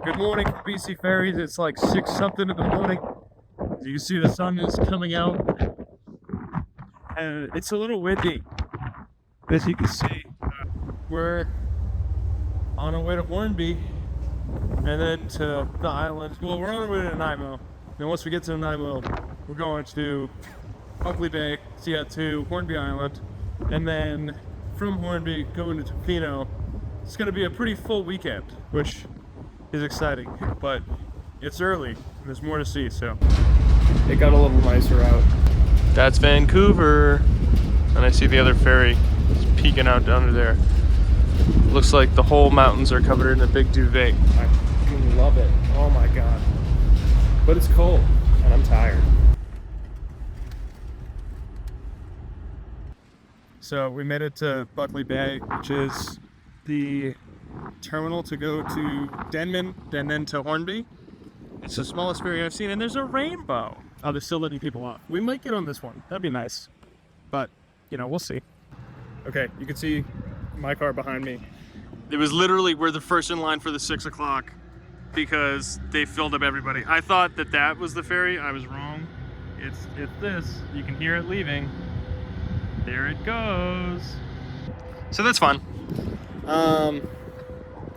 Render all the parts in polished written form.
Good morning from BC Ferries. It's like 6 something in the morning. As you can see, the sun is coming out. And it's a little windy. As you can see, we're on our way to Hornby and then to the island. Well, we're on our way to Nanaimo. Then once we get to Nanaimo, we're going to Ucluelet Bay, to Hornby Island, and then from Hornby going to Tofino. It's going to be a pretty full weekend, which is exciting, but it's early and there's more to see, so it got a little nicer out. That's Vancouver, and I see the other ferry is peeking out under there. Looks like the whole mountains are covered in a big duvet. I fucking love it. Oh my god. But it's cold and I'm tired. So we made it to Ucluelet Bay, which is the terminal to go to Denman and then to Hornby. It's the smallest ferry I've seen, and there's a rainbow. Oh, they're still letting people off. We might get on this one. That'd be nice. But, you know, we'll see. Okay, you can see my car behind me. It was literally, we're the first in line for the 6 o'clock because they filled up everybody. I thought that that was the ferry. I was wrong. It's this. You can hear it leaving. There it goes. So that's fun.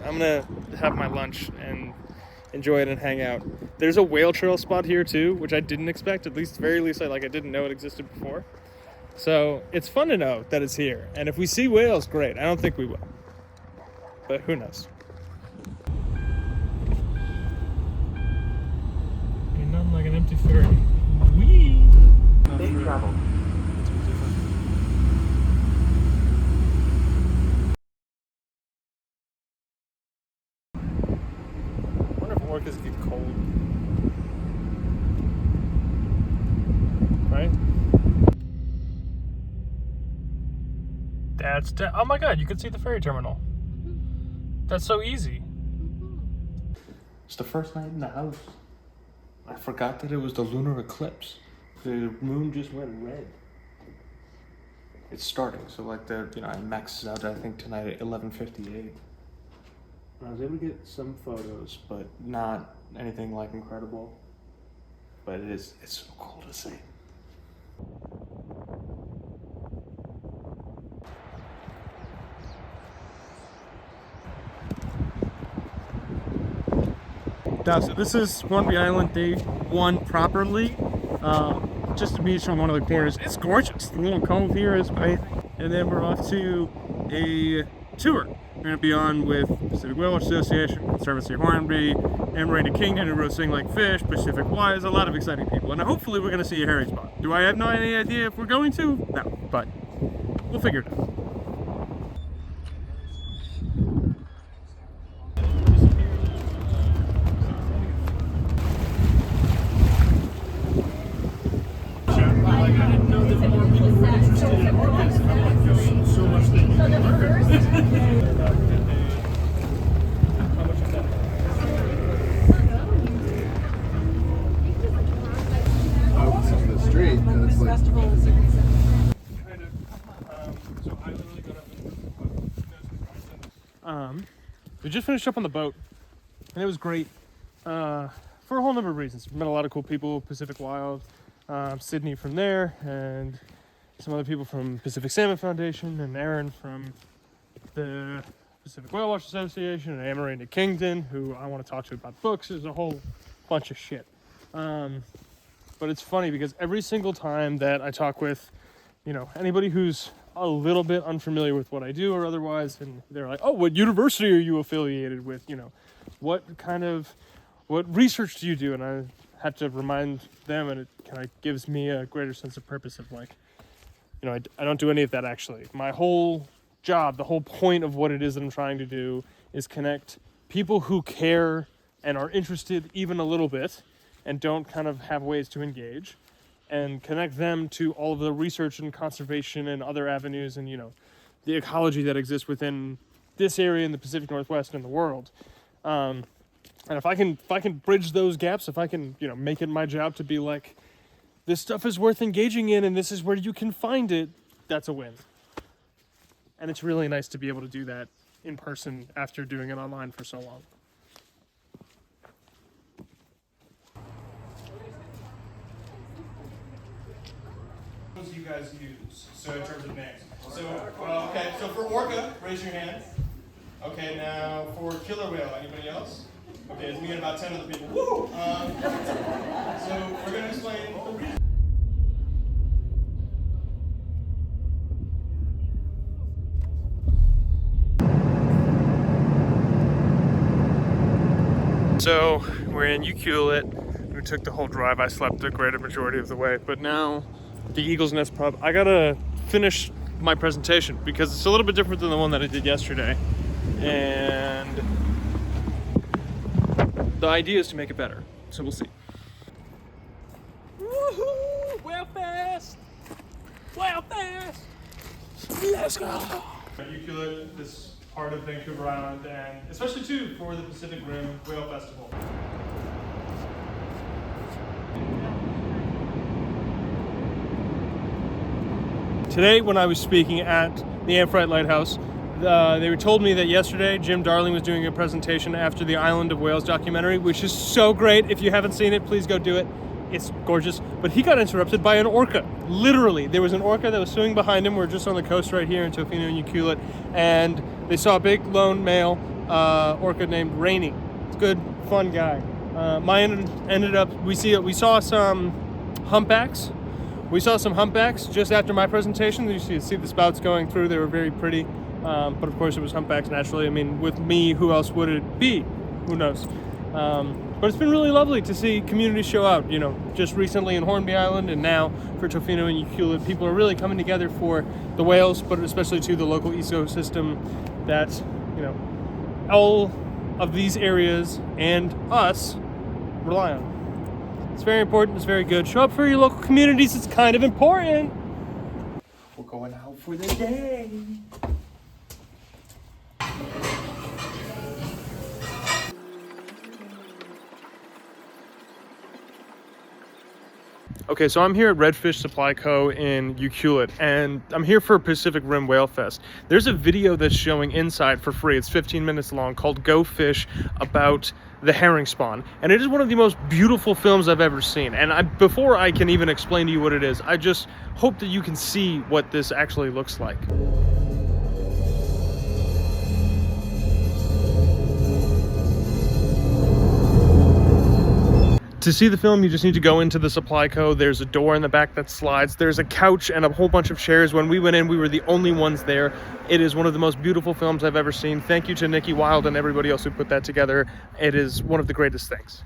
I'm gonna have my lunch and enjoy it and hang out. There's a whale trail spot here too, which I didn't expect. At least, very least, I didn't know it existed before. So it's fun to know that it's here. And if we see whales, great. I don't think we will, but who knows? Ain't nothing like an empty ferry. Whee! Safe travel. Orcas get cold, right? Oh my god, you can see the ferry terminal. That's so easy. It's the first night in the house. I forgot that it was the lunar eclipse. The moon just went red. It's starting, so it maxes out I think tonight at 11:58. I was able to get some photos, but not anything like incredible. But it's so cool to see. So this is Hornby Island day 1 properly. Just a beach on one of the corners. It's gorgeous. The little cove here is amazing. And then we're off to a tour. We're going to be on with Pacific Whale Association, Conservancy Hornby, and Marina Kingdon, who roast Sing Like Fish, Pacific Wise, a lot of exciting people. And hopefully we're going to see a hairy spot. Do I have no any idea if we're going to? No, but we'll figure it out. We just finished up on the boat, and it was great for a whole number of reasons. We met a lot of cool people, Pacific Wild, Sydney from there, and some other people from Pacific Salmon Foundation, and Aaron from the Pacific Whale Watch Association, and Marina Kingdon, who I want to talk to about books. There's a whole bunch of shit. But it's funny because every single time that I talk with, anybody who's a little bit unfamiliar with what I do or otherwise, and they're like, oh, what university are you affiliated with? What research do you do? And I have to remind them, and it kind of gives me a greater sense of purpose of I don't do any of that actually. My whole job, the whole point of what it is that I'm trying to do is connect people who care and are interested even a little bit and don't kind of have ways to engage, and connect them to all of the research and conservation and other avenues and, the ecology that exists within this area in the Pacific Northwest and the world. And if I can bridge those gaps, if I can, make it my job to be like, this stuff is worth engaging in and this is where you can find it, that's a win. And it's really nice to be able to do that in person after doing it online for so long. ones you guys use? So in terms of names. So okay. So for orca, raise your hand. Okay. Now for killer whale, anybody else? Okay, it's me and about 10 other people. Woo! So we're gonna explain the reason. So we're in Ucluelet. We took the whole drive. I slept the greater majority of the way, but now the Eagle's Nest pub. I gotta finish my presentation because it's a little bit different than the one that I did yesterday, and the idea is to make it better. So we'll see. Woohoo! Well fast! Well fast! Let's go! Ucluelet, this part of Vancouver Island, and especially too for the Pacific Rim Whale Festival. Today, when I was speaking at the Amphitrite Lighthouse, they told me that yesterday Jim Darling was doing a presentation after the Island of Whales documentary, which is so great. If you haven't seen it, please go do it. It's gorgeous. But he got interrupted by an orca. Literally, there was an orca that was swimming behind him. We're just on the coast right here in Tofino Ucluelet, and they saw a big lone male orca named Rainy. It's a good, fun guy. Mine ended up. We saw some humpbacks. We saw some humpbacks just after my presentation. You see the spouts going through. They were very pretty. But of course it was humpbacks naturally. I mean, with me, who else would it be? Who knows? But it's been really lovely to see communities show out, you know, just recently in Hornby Island and now for Tofino and Ucluelet. People are really coming together for the whales, but especially to the local ecosystem that, you know, all of these areas and us rely on. It's very important, it's very good. Show up for your local communities, it's kind of important. We're going out for the day. Okay, so I'm here at Redfish Supply Co. in Ucluelet, and I'm here for Pacific Rim Whale Fest. There's a video that's showing inside for free. It's 15 minutes long, called Go Fish, about the herring spawn. And it is one of the most beautiful films I've ever seen. And before I can even explain to you what it is, I just hope that you can see what this actually looks like. To see the film, you just need to go into the Supply Co. There's a door in the back that slides. There's a couch and a whole bunch of chairs. When we went in, we were the only ones there. It is one of the most beautiful films I've ever seen. Thank you to Nikki Wilde and everybody else who put that together. It is one of the greatest things.